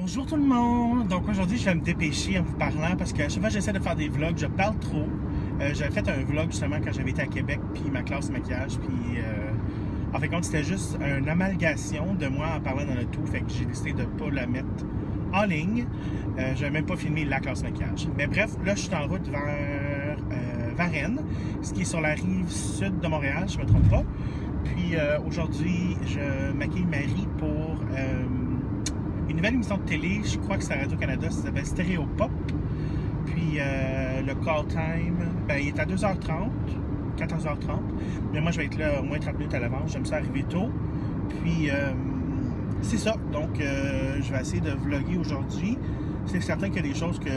Bonjour tout le monde! Donc aujourd'hui, je vais me dépêcher en vous parlant parce que à chaque fois que j'essaie de faire des vlogs, je parle trop. J'avais fait un vlog justement quand j'avais été à Québec, puis ma classe maquillage, puis en fait compte, c'était juste une amalgamation de moi en parlant dans le tout, fait que j'ai décidé de ne pas la mettre en ligne. Je n'avais même pas filmé la classe maquillage. Mais bref, là, je suis en route vers Varennes, ce qui est sur la rive sud de Montréal, je ne me trompe pas. Puis aujourd'hui, je maquille Marie pour une nouvelle émission de télé, je crois que c'est à Radio-Canada, ça s'appelle Stéréopop. Puis le call time, ben, il est à 2h30, 14h30. Mais moi, je vais être là au moins 30 minutes à l'avance. J'aime ça arriver tôt. Puis c'est ça. Donc, je vais essayer de vlogger aujourd'hui. C'est certain qu'il y a des choses que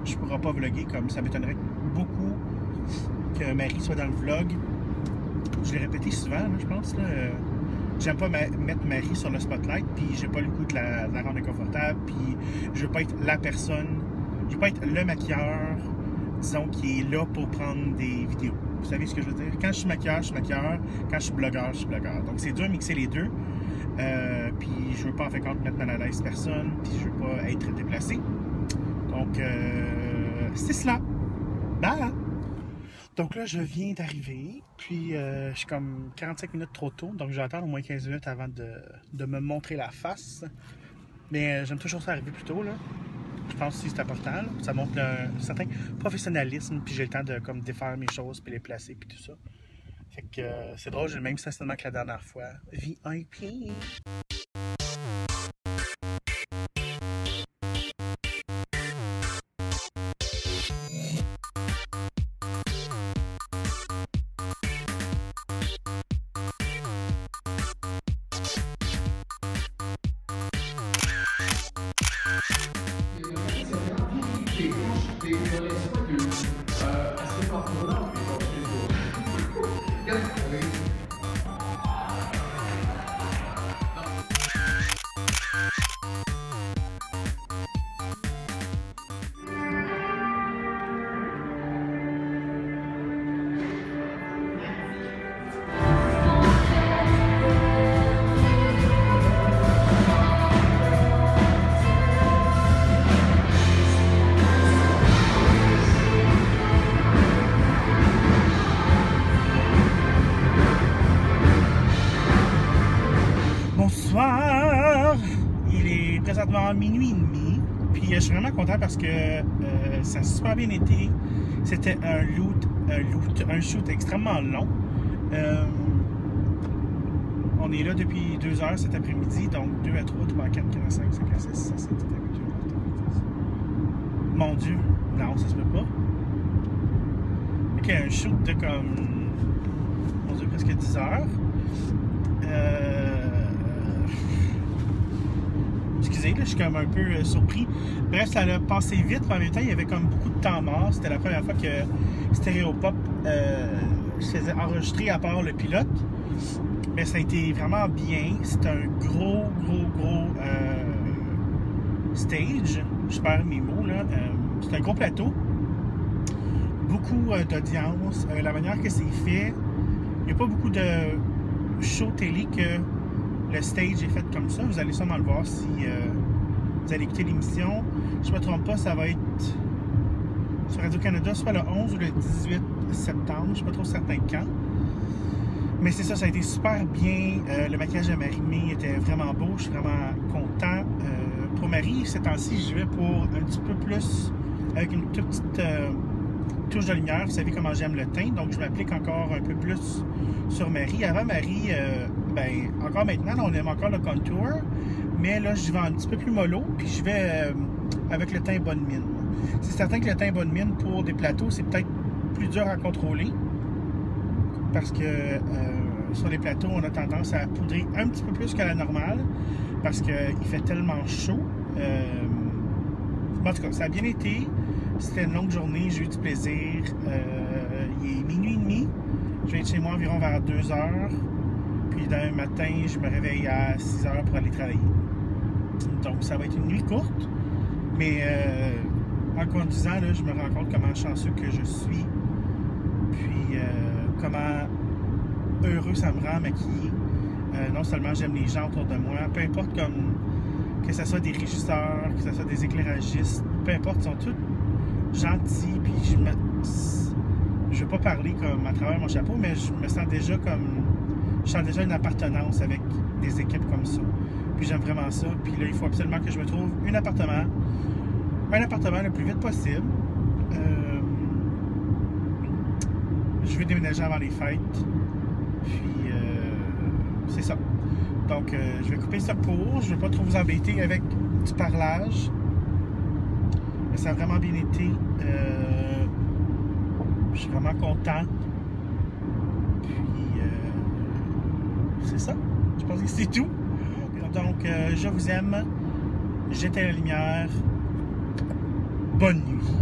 je ne pourrai pas vlogger, comme ça m'étonnerait beaucoup que Marie soit dans le vlog. Je l'ai répété souvent, là, je pense. J'aime pas mettre Marie sur le spotlight, puis j'ai pas le goût de la rendre inconfortable, puis je veux pas être la personne, je veux pas être le maquilleur, disons, qui est là pour prendre des vidéos. Vous savez ce que je veux dire? Quand je suis maquilleur, je suis maquilleur. Quand je suis blogueur, je suis blogueur. Donc c'est dur de mixer les deux. Puis je veux pas en fait compte mettre mal à l'aise personne, puis je veux pas être déplacé. Donc c'est cela. Bye! Donc là, je viens d'arriver, puis je suis comme 45 minutes trop tôt, donc je vais attendre au moins 15 minutes avant de me montrer la face. Mais j'aime toujours ça arriver plus tôt, là. Je pense que c'est important, là. Ça montre un certain professionnalisme, puis j'ai le temps de comme défaire mes choses, puis les placer, puis tout ça. Fait que c'est drôle, j'ai le même stationnement que la dernière fois. VIP! Bonsoir! Il est présentement minuit et demi. Puis je suis vraiment content parce que ça a super bien été. C'était un shoot extrêmement long. On est là depuis 2 heures cet après-midi, donc 2 à 3, 3 à 4, 4 à 5, 5 à 6, 6 à 7, 8 à 8, 9 à 10. Mon Dieu! Non, ça se peut pas. Ok, un shoot de comme... Mon Dieu, presque 10 heures. Excusez, là, je suis comme un peu surpris. Bref, ça a passé vite, mais en même temps, il y avait comme beaucoup de temps mort. C'était la première fois que Stéréopop se faisait enregistrer à part le pilote. Mais ça a été vraiment bien. C'est un gros stage. Je perds mes mots, là. C'est un gros plateau. Beaucoup d'audience. La manière que c'est fait, il n'y a pas beaucoup de show télé que le stage est fait comme ça. Vous allez sûrement le voir si vous allez écouter l'émission. Je ne me trompe pas, ça va être sur Radio-Canada, soit le 11 ou le 18 septembre. Je ne suis pas trop certain quand. Mais c'est ça, ça a été super bien. Le maquillage de Marie-Mé était vraiment beau. Je suis vraiment content. Pour Marie, ces temps-ci, je vais pour un petit peu plus, avec une toute petite touche de lumière. Vous savez comment j'aime le teint, donc je m'applique encore un peu plus sur Marie. Avant Marie, ben, encore maintenant, là, on aime encore le contour, mais là, je vais un petit peu plus mollo, puis je vais avec le teint bonne mine. C'est certain que le teint bonne mine pour des plateaux, c'est peut-être plus dur à contrôler, parce que sur les plateaux, on a tendance à poudrer un petit peu plus que la normale, parce qu'il fait tellement chaud. En tout cas, ça a bien été. C'était une longue journée, j'ai eu du plaisir. Il est minuit et demi. Je vais être chez moi environ vers 2 heures. Puis demain matin, je me réveille à 6 heures pour aller travailler. Donc ça va être une nuit courte. Mais en conduisant, là, je me rends compte comment chanceux que je suis. Puis comment heureux ça me rend maquiller. Non seulement j'aime les gens autour de moi, peu importe comme que ce soit des régisseurs, que ce soit des éclairagistes, peu importe, ils sont tous gentils, puis je veux pas parler comme à travers mon chapeau, mais je me sens déjà comme... Je sens déjà une appartenance avec des équipes comme ça. Puis j'aime vraiment ça. Puis là, il faut absolument que je me trouve un appartement le plus vite possible. Je vais déménager avant les fêtes. Puis c'est ça. Donc je vais couper ça court. Je ne vais pas trop vous embêter avec du parlage. Mais ça a vraiment bien été. Je suis vraiment content. Puis c'est ça. Je pense que c'est tout. Donc je vous aime. J'éteins la lumière. Bonne nuit.